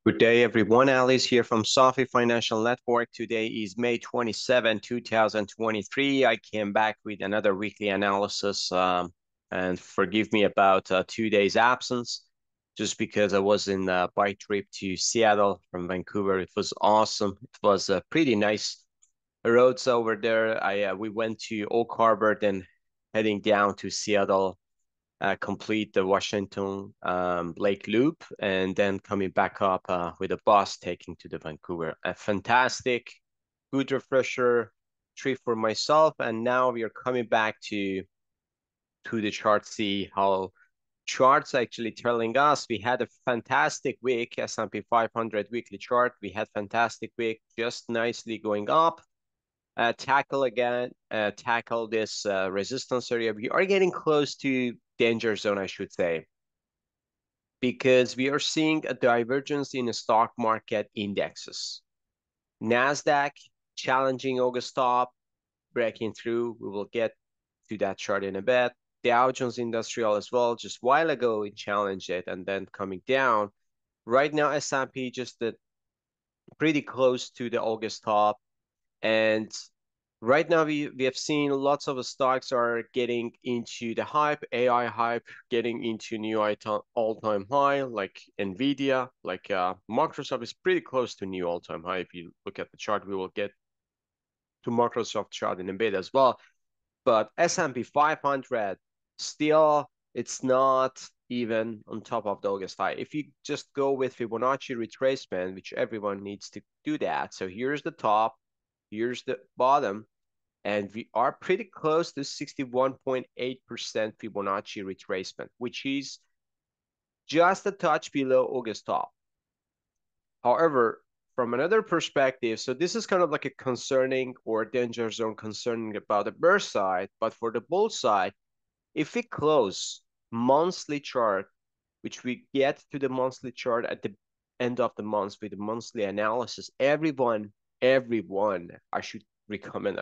Good day, everyone. Alice here from Sophie Financial Network. Today is May 27, 2023. I came back with another weekly analysis, and forgive me about 2 days absence, just because I was in a bike trip to Seattle from Vancouver. It was awesome. It was pretty nice roads over there. We went to Oak Harbor, then heading down to Seattle, complete the Washington Lake Loop, and then coming back up with a bus taking to the Vancouver. A fantastic, good refresher trip for myself. And now we are coming back to the chart, see how charts actually telling us we had a fantastic week. S&P 500 weekly chart, we had fantastic week, just nicely going up. Tackle this resistance area. We are getting close to danger zone, I should say, because we are seeing a divergence in the stock market indexes. Nasdaq challenging August top, breaking through. We will get to that chart in a bit. Dow Jones Industrial as well. Just a while ago, it challenged it and then coming down. Right now, S&P just pretty close to the August top. And right now, we have seen lots of stocks are getting into the hype, AI hype, getting into new all-time high, like Nvidia, like Microsoft is pretty close to new all-time high. If you look at the chart, we will get to Microsoft chart in a bit as well. But S&P 500, still, it's not even on top of the August high. If you just go with Fibonacci retracement, which everyone needs to do that. So here's the top, here's the bottom, and we are pretty close to 61.8% Fibonacci retracement, which is just a touch below August top. However, from another perspective, so this is kind of like a concerning or danger zone concerning about the bear side, but for the bull side, if we close monthly chart, which we get to the monthly chart at the end of the month with the monthly analysis, everyone, I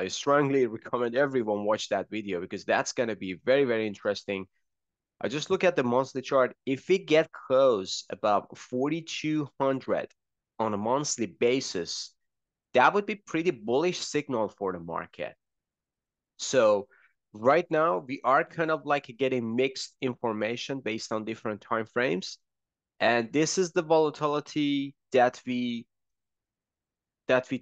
strongly recommend everyone watch that video, because that's going to be very, very interesting. I just look at the monthly chart. If we get close above 4,200 on a monthly basis, that would be pretty bullish signal for the market. So right now we are kind of like getting mixed information based on different time frames. And this is the volatility that we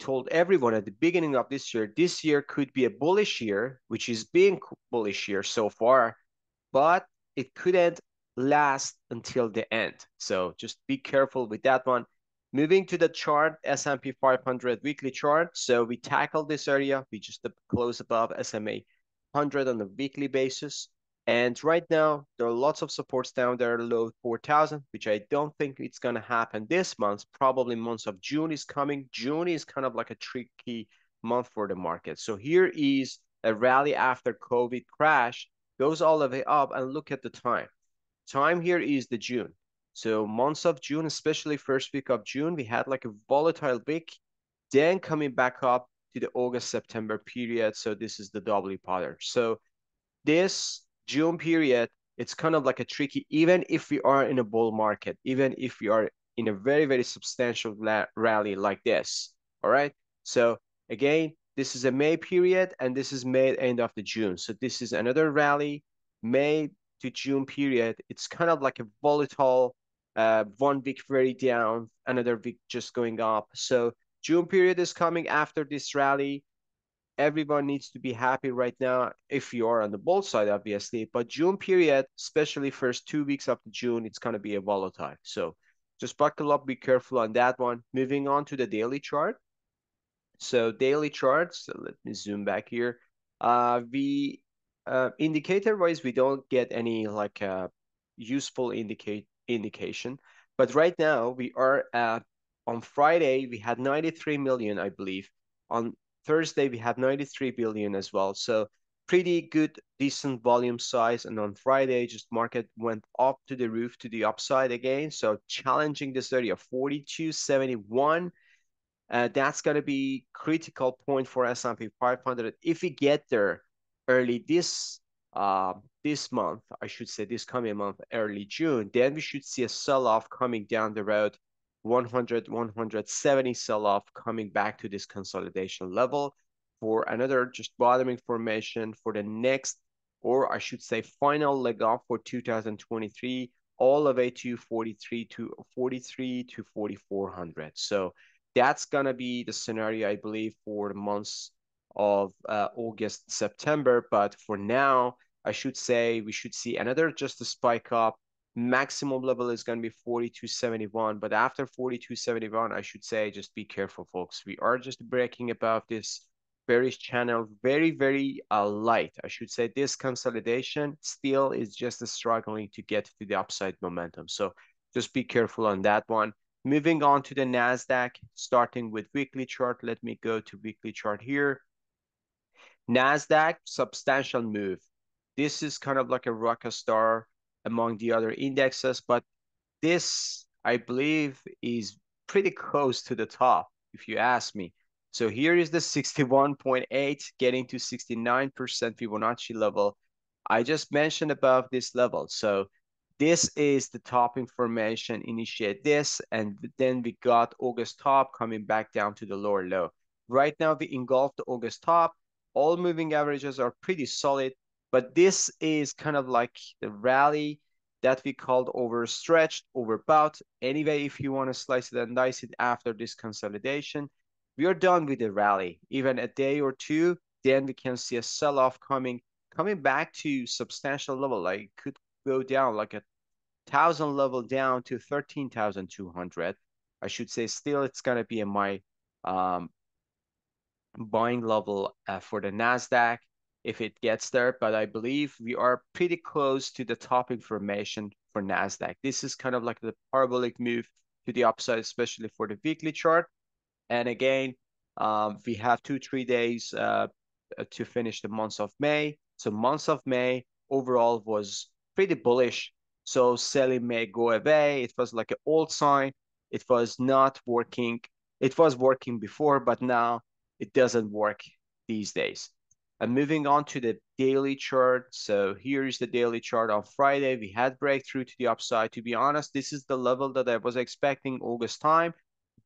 told everyone at the beginning of this year. This year could be a bullish year, which is being bullish year so far, but it couldn't last until the end. So just be careful with that one. Moving to the chart, S&P 500 weekly chart. So we tackled this area. We just close above SMA 100 on a weekly basis. And right now, there are lots of supports down there, low 4,000, which I don't think it's going to happen this month. Probably month of June is coming. June is kind of like a tricky month for the market. So here is a rally after COVID crash, goes all the way up, and look at the time. Time here is the June. So months of June, especially first week of June, we had like a volatile week, then coming back up to the August-September period. So this is the W pattern. So this June period, it's kind of like a tricky, even if we are in a bull market, even if we are in a very, very substantial rally like this. All right. So again, this is a May period, and this is May end of the June. So this is another rally, May to June period. It's kind of like a volatile, 1 week very down, another week just going up. So June period is coming after this rally. Everyone needs to be happy right now if you are on the bull side, obviously. But June period, especially first 2 weeks of June, it's going to be a volatile. So just buckle up, be careful on that one. Moving on to the daily chart. So daily charts, so let me zoom back here. Indicator-wise, we don't get any like useful indication. But right now, we are on Friday, we had 93 million, I believe. On Thursday, we had 93 billion as well. So pretty good, decent volume size. And on Friday, just market went up to the roof, to the upside again. So challenging this area, 42.71. That's going to be critical point for S&P 500. If we get there early this month, I should say this coming month, early June, then we should see a sell-off coming down the road 100, 170 sell-off coming back to this consolidation level for another just bottoming formation for the next, or I should say final leg off for 2023, all the way to 43 to 4400. So that's gonna be the scenario, I believe, for the months of August, September. But for now, I should say we should see another just a spike up. Maximum level is going to be 42.71, but after 42.71, I should say just be careful, folks. We are just breaking above this bearish channel, very, very light. I should say this consolidation still is just struggling to get to the upside momentum. So just be careful on that one. Moving on to the Nasdaq, starting with weekly chart. Let me go to weekly chart here. Nasdaq, substantial move. This is kind of like a rock star among the other indexes, but this, I believe, is pretty close to the top, if you ask me. So here is the 61.8 getting to 69% Fibonacci level. I just mentioned above this level. So this is the top information, initiate this, and then we got August top coming back down to the lower low. Right now, we engulfed the August top. All moving averages are pretty solid, but this is kind of like the rally that we called overstretched, overbought. Anyway, if you want to slice it and dice it after this consolidation, we are done with the rally. Even a day or two, then we can see a sell-off coming back to substantial level. Like could go down like a 1,000 level down to 13,200. I should say still it's gonna be in my um, buying level for the Nasdaq if it gets there, but I believe we are pretty close to the top information for Nasdaq. This is kind of like the parabolic move to the upside, especially for the weekly chart. And again, we have 2-3 days to finish the month of May. So month of May overall was pretty bullish. So selling may go away. It was like an old sign. It was not working. It was working before, but now it doesn't work these days. And moving on to the daily chart. So here is the daily chart on Friday. We had breakthrough to the upside. To be honest, this is the level that I was expecting August time.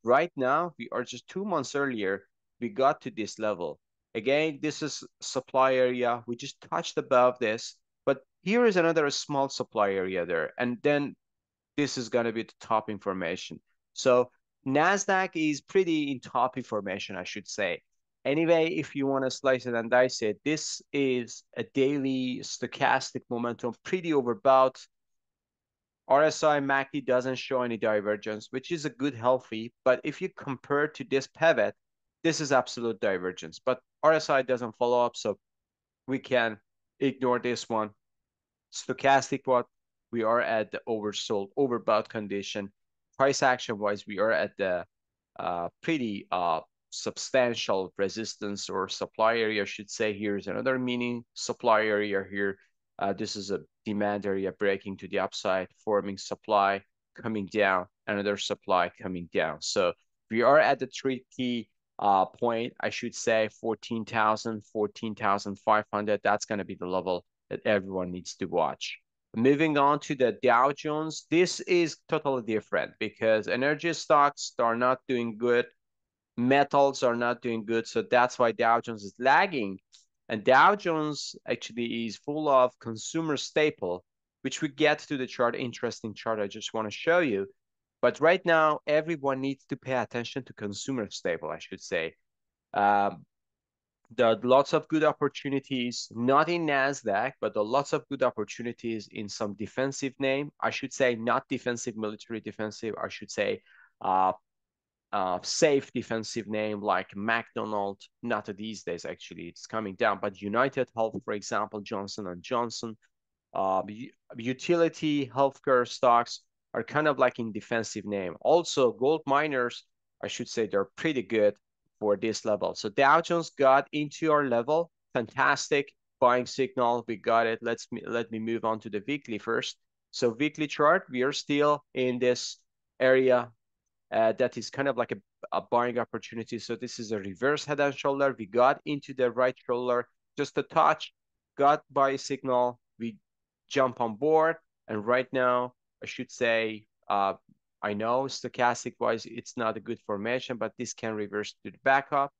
Right now, we are just 2 months earlier, we got to this level. Again, this is supply area. We just touched above this, but here is another small supply area there. And then this is going to be the top information. So NASDAQ is pretty in top information, I should say. Anyway, if you want to slice it and dice it, this is a daily stochastic momentum, pretty overbought. RSI MACD doesn't show any divergence, which is a good healthy, but if you compare to this pivot, this is absolute divergence. But RSI doesn't follow up, so we can ignore this one. Stochastic what we are at the oversold, overbought condition. Price action wise, we are at the pretty substantial resistance or supply area, I should say. Here's another mini supply area here. This is a demand area breaking to the upside, forming supply coming down, another supply coming down. So we are at the tricky point, I should say, 14,000, 14,500. That's going to be the level that everyone needs to watch. Moving on to the Dow Jones, this is totally different because energy stocks are not doing good. Metals are not doing good. So that's why Dow Jones is lagging. And Dow Jones actually is full of consumer staple, which we get to the chart, interesting chart I just want to show you. But right now, everyone needs to pay attention to consumer staple, I should say. There are lots of good opportunities, not in NASDAQ, but there are lots of good opportunities in some defensive name. I should say not defensive, military defensive. I should say safe defensive name like McDonald's, not these days actually, it's coming down, but United Health, for example, Johnson & Johnson, utility healthcare stocks are kind of like in defensive name. Also, GoldMiners, I should say they're pretty good for this level. So Dow Jones got into our level, fantastic buying signal, we got it. Let me move on to the weekly first. So weekly chart, we are still in this area that is kind of like a buying opportunity. So this is a reverse head and shoulder. We got into the right shoulder, just a touch, got buy signal. We jump on board. And right now, I should say, I know stochastic wise, it's not a good formation, but this can reverse to the backup.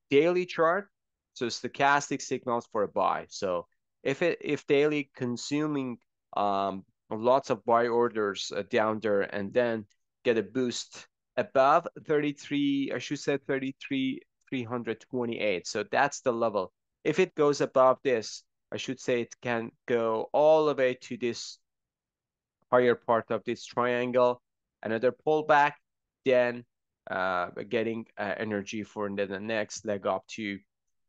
Daily chart, so stochastic signals for a buy. So if daily consuming lots of buy orders down there and then get a boost above 33, I should say 33, 328. So that's the level. If it goes above this, I should say it can go all the way to this higher part of this triangle, another pullback, then getting energy for the next leg up to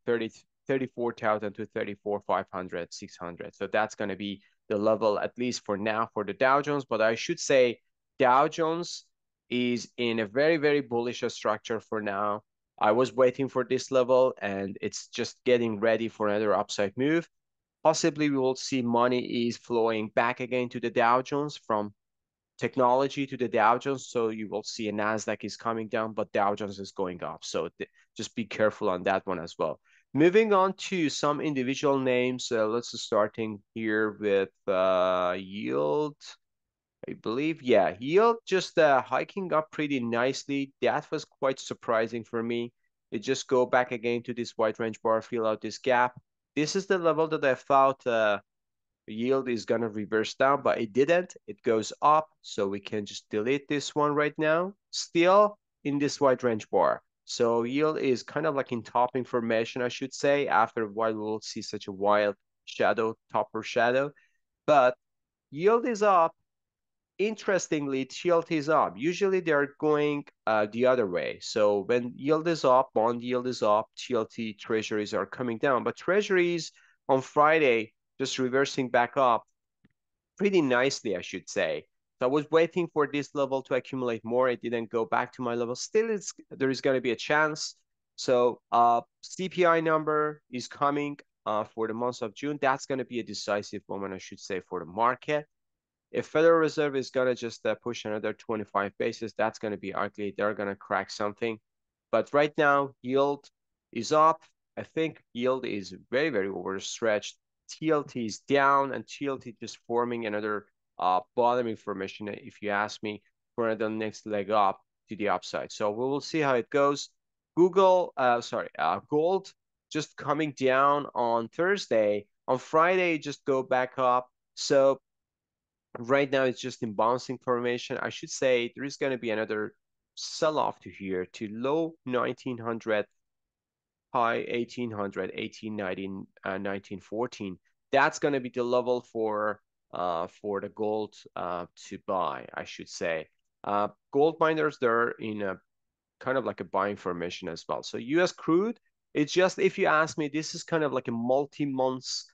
30, 34,000 to 34,500, 600. So that's going to be the level, at least for now, for the Dow Jones. But I should say Dow Jones is in a very, very bullish structure for now. I was waiting for this level and it's just getting ready for another upside move. Possibly we will see money is flowing back again to the Dow Jones from technology to the Dow Jones. So you will see a Nasdaq is coming down, but Dow Jones is going up. So just be careful on that one as well. Moving on to some individual names. Let's starting here with yield. I believe, yeah, yield just hiking up pretty nicely. That was quite surprising for me. It just go back again to this white range bar, fill out this gap. This is the level that I thought yield is gonna reverse down, but it didn't. It goes up, so we can just delete this one right now. Still in this white range bar. So yield is kind of like in topping formation, I should say. After a while, we'll see such a wild shadow, topper shadow. But yield is up. Interestingly, TLT is up. Usually they're going the other way. So when yield is up, bond yield is up, TLT treasuries are coming down. But treasuries on Friday just reversing back up pretty nicely, I should say. So I was waiting for this level to accumulate more. It didn't go back to my level. Still, there is going to be a chance. So CPI number is coming for the month of June. That's going to be a decisive moment, I should say, for the market. If Federal Reserve is going to just push another 25 basis, that's going to be ugly. They're going to crack something. But right now, yield is up. I think yield is very, very overstretched. TLT is down, and TLT just forming another bottoming formation, if you ask me, for the next leg up to the upside. So we will see how it goes. Gold just coming down on Thursday. On Friday, just go back up. So right now, it's just in bouncing formation. I should say there is going to be another sell-off to here to low 1900, high 1800, 1819, 1914. That's going to be the level for the gold to buy, I should say. Gold miners, they're in a kind of like a buying formation as well. So US crude, it's just, if you ask me, this is kind of like a multi-months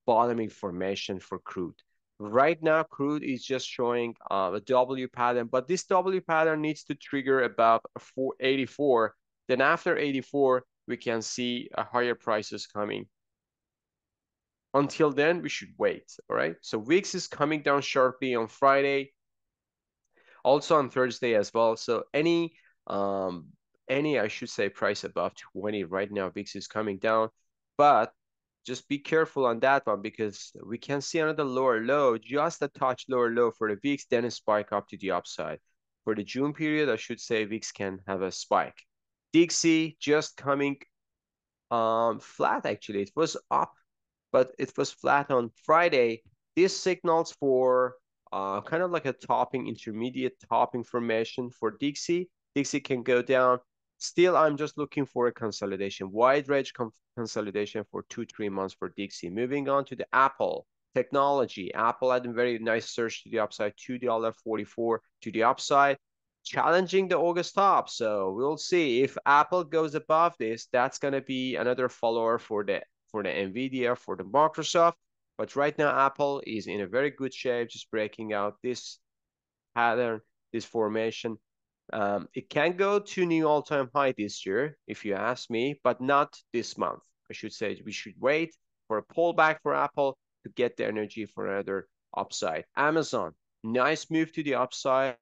bottoming formation for crude. Right now, crude is just showing a W pattern, but this W pattern needs to trigger about 484. Then after 84, we can see higher prices coming. Until then, we should wait, all right? So VIX is coming down sharply on Friday, also on Thursday as well. So um any I should say price above 20 right now, VIX is coming down, but just be careful on that one because we can see another lower low, just a touch lower low for the VIX, then a spike up to the upside. For the June period, I should say VIX can have a spike. Dixie just coming flat actually. It was up, but it was flat on Friday. This signals for kind of like a topping, intermediate topping formation for Dixie. Dixie can go down. Still, I'm just looking for a consolidation, wide range consolidation for 2-3 months for Dixie. Moving on to the Apple technology. Apple had a very nice surge to the upside, $2.44 to the upside, challenging the August top. So we'll see if Apple goes above this. That's going to be another follower for the Nvidia, for the Microsoft. But right now, Apple is in a very good shape, just breaking out this pattern, this formation. It can go to new all-time high this year, if you ask me, but not this month. I should say we should wait for a pullback for Apple to get the energy for another upside. Amazon, nice move to the upside.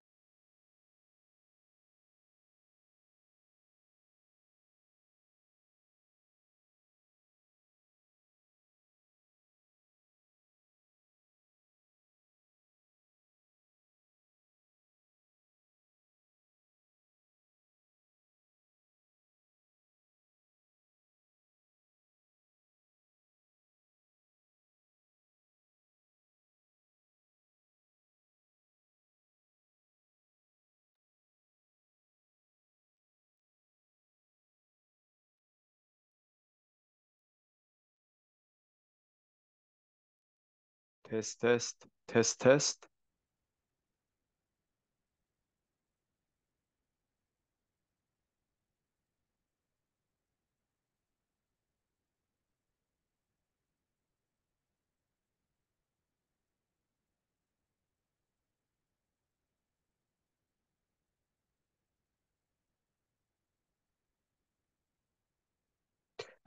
Test, test, test, test.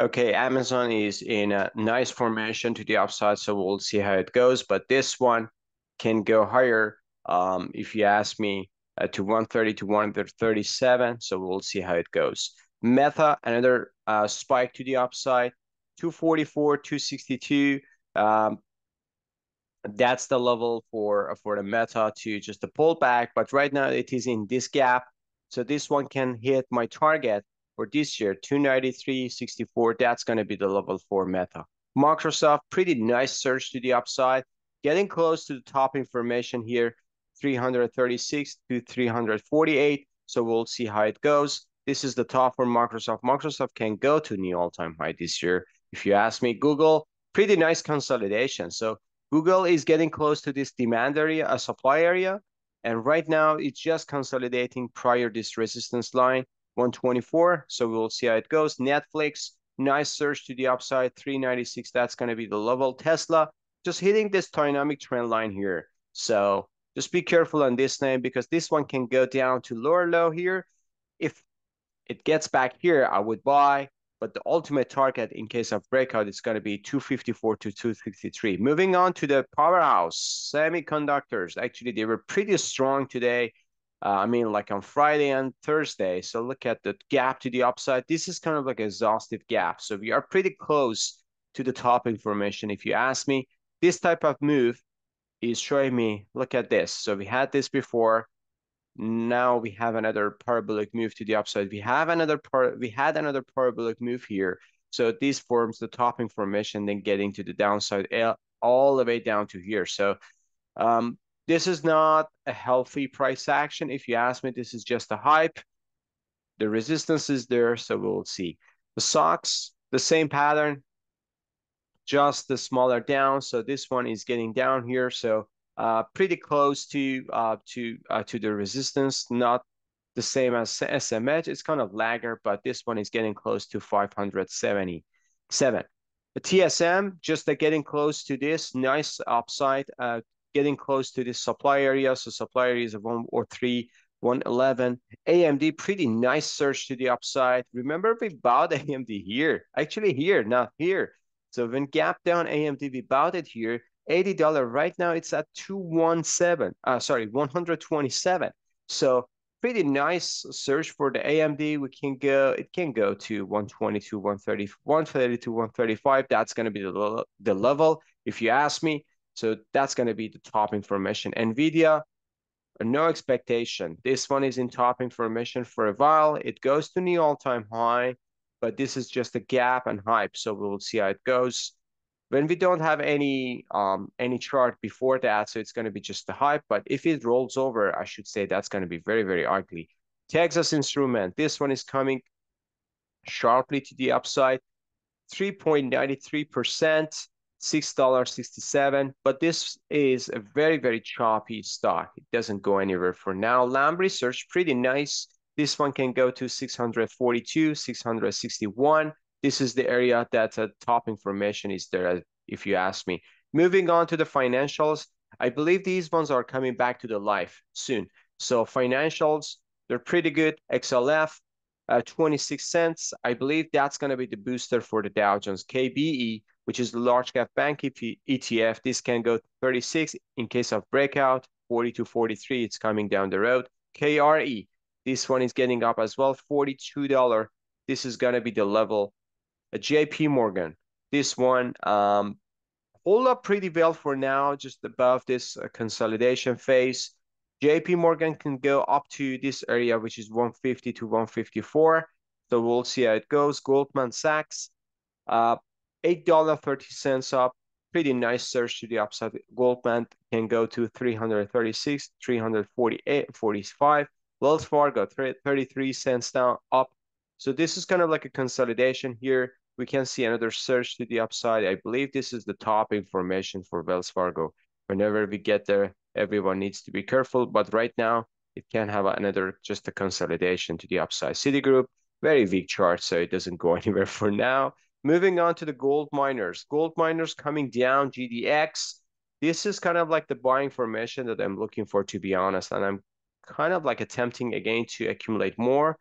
Okay, Amazon is in a nice formation to the upside, so we'll see how it goes. But this one can go higher, if you ask me, to 130 to 137. So we'll see how it goes. Meta, another spike to the upside, 244, 262. Um, that's the level for the meta to just a pullback. But right now it is in this gap. So this one can hit my target for this year, 293.64. That's going to be the level for meta. Microsoft, pretty nice surge to the upside, getting close to the top information here, 336 to 348. So we'll see how it goes. This is the top for Microsoft. Microsoft can go to new all-time high this year. If you ask me, Google, pretty nice consolidation. So Google is getting close to this demand area, a supply area, and right now it's just consolidating prior this resistance line, 124. So we'll see how it goes. Netflix, nice surge to the upside, 396. That's going to be the level. Tesla, just hitting this dynamic trend line here. So just be careful on this name because this one can go down to lower low here. If it gets back here, I would buy, but the ultimate target in case of breakout is going to be 254 to 263. Moving on to the powerhouse, semiconductors. Actually, they were pretty strong today. I mean, like on Friday and Thursday. So look at the gap to the upside. This is kind of like an exhaustive gap. So we are pretty close to the top information. If you ask me, this type of move is showing me, look at this. So we had this before. Now we have another parabolic move to the upside. We had another parabolic move here. So this forms the topping formation, then getting to the downside all the way down to here. So this is not a healthy price action. If you ask me, this is just a hype. The resistance is there, so we'll see. The stocks, the same pattern, just the smaller down. So this one is getting down here. So pretty close to the resistance, not the same as SMH. It's kind of lagger, but this one is getting close to 577. The TSM, just getting close to this nice upside, getting close to this supply area. So supply area is 103, 111. AMD, pretty nice surge to the upside. Remember, we bought AMD here, actually here, not here. So when gap down AMD, we bought it here, $80. Right now it's at 217, sorry, 127. So pretty nice surge for the AMD. It can go to 122, 130, 130 to 135. That's going to be the level, if you ask me. So that's going to be the top information. NVIDIA, no expectation. This one is in top information for a while. It goes to new all-time high, but this is just a gap and hype. So we will see how it goes. When we don't have any chart before that, so it's going to be just a hype. But if it rolls over, I should say that's going to be very, very ugly. Texas Instrument, this one is coming sharply to the upside, 3.93%, $6.67. But this is a very, very choppy stock. It doesn't go anywhere for now. Lamb Research, pretty nice. This one can go to 642, 661. This is the area that top information is there, if you ask me. Moving on to the financials, I believe these ones are coming back to the life soon. So financials, they're pretty good. XLF, 26 cents. I believe that's going to be the booster for the Dow Jones. KBE, which is the large cap bank ETF, this can go to 36 in case of breakout, 40 to 43, it's coming down the road. KRE, this one is getting up as well, $42. This is going to be the level. JP Morgan, this one hold up pretty well for now, just above this consolidation phase. JP Morgan can go up to this area, which is 150 to 154. So we'll see how it goes. Goldman Sachs, $8.30 up. Pretty nice surge to the upside. Goldman can go to 336, 348, 45. Wells Fargo, 33 cents down up. So this is kind of like a consolidation here. we can see another surge to the upside. I believe this is the top information for Wells Fargo. Whenever we get there, everyone needs to be careful, but right now it can have another just a consolidation to the upside. Citigroup, very weak chart, so it doesn't go anywhere for now. Moving on to the gold miners. Gold miners coming down, GDX. This is kind of like the buying formation that I'm looking for, to be honest, and I'm kind of like attempting again to accumulate more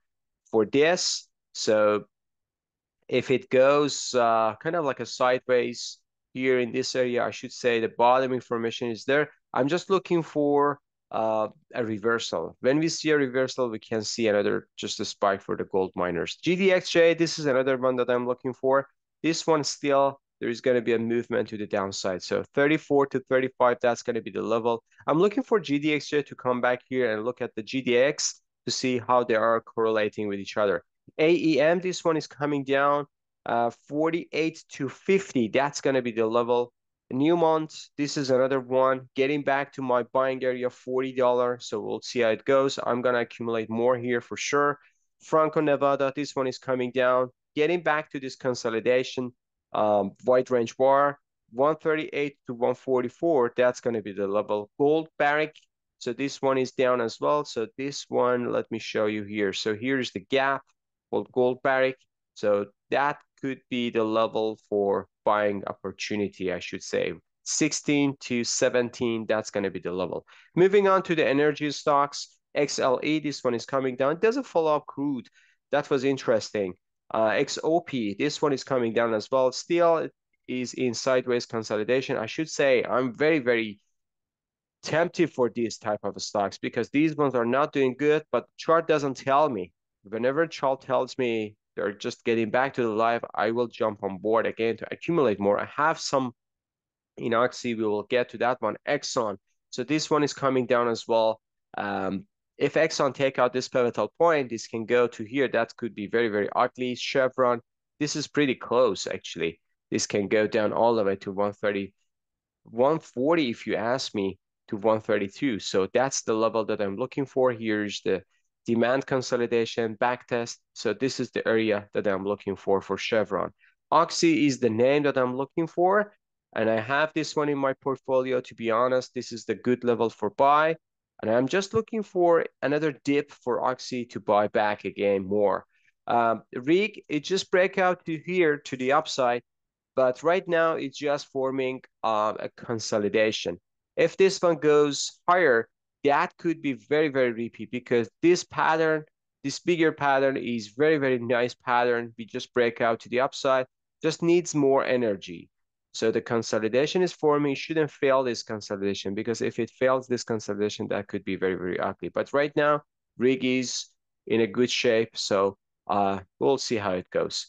for this. So if it goes kind of like a sideways here in this area, I should say the bottom information is there. I'm just looking for a reversal. When we see a reversal, we can see another just a spike for the gold miners. GDXJ, this is another one that I'm looking for. This one still, there is going to be a movement to the downside. So 34 to 35, that's going to be the level. I'm looking for GDXJ to come back here and look at the GDX to see how they are correlating with each other. AEM, this one is coming down 48 to 50. That's going to be the level. Newmont, this is another one. Getting back to my buying area, $40. So we'll see how it goes. I'm going to accumulate more here for sure. Franco-Nevada, this one is coming down. Getting back to this consolidation, wide range bar, 138 to 144. That's going to be the level. Gold Barrick, so this one is down as well. So this one, let me show you here. So here's the gap called Gold Barrick. So that could be the level for buying opportunity, I should say. 16 to 17, that's going to be the level. Moving on to the energy stocks, XLE, this one is coming down. It doesn't follow up crude. That was interesting. XOP, this one is coming down as well. Still, it is in sideways consolidation. I should say I'm very, very tempted for these type of stocks because these ones are not doing good, but chart doesn't tell me. Whenever chart tells me they're just getting back to the life, I will jump on board again to accumulate more. I have some in Oxy, we will get to that one. Exxon, so this one is coming down as well. If Exxon take out this pivotal point, this can go to here. That could be very, very ugly. Chevron, this is pretty close actually. This can go down all the way to 130, 140 if you ask me, to 132. So that's the level that I'm looking for. Here's the demand consolidation backtest. So this is the area that I'm looking for Chevron. Oxy is the name that I'm looking for. And I have this one in my portfolio. To be honest, this is the good level for buy. And I'm just looking for another dip for Oxy to buy back again more. RIG, it just break out to here to the upside. But right now, it's just forming a consolidation. If this one goes higher, that could be very, very repeat because this pattern, this bigger pattern is very, very nice pattern. We just break out to the upside, just needs more energy. So the consolidation is forming, shouldn't fail this consolidation because if it fails this consolidation, that could be very, very ugly. But right now, RIG is in a good shape. So we'll see how it goes.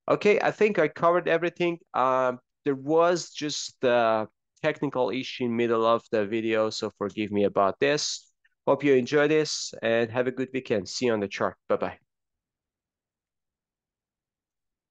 Okay, I think I covered everything. There was just a technical issue in middle of the video, so forgive me about this. Hope you enjoy this and have a good weekend. See you on the chart. Bye-bye.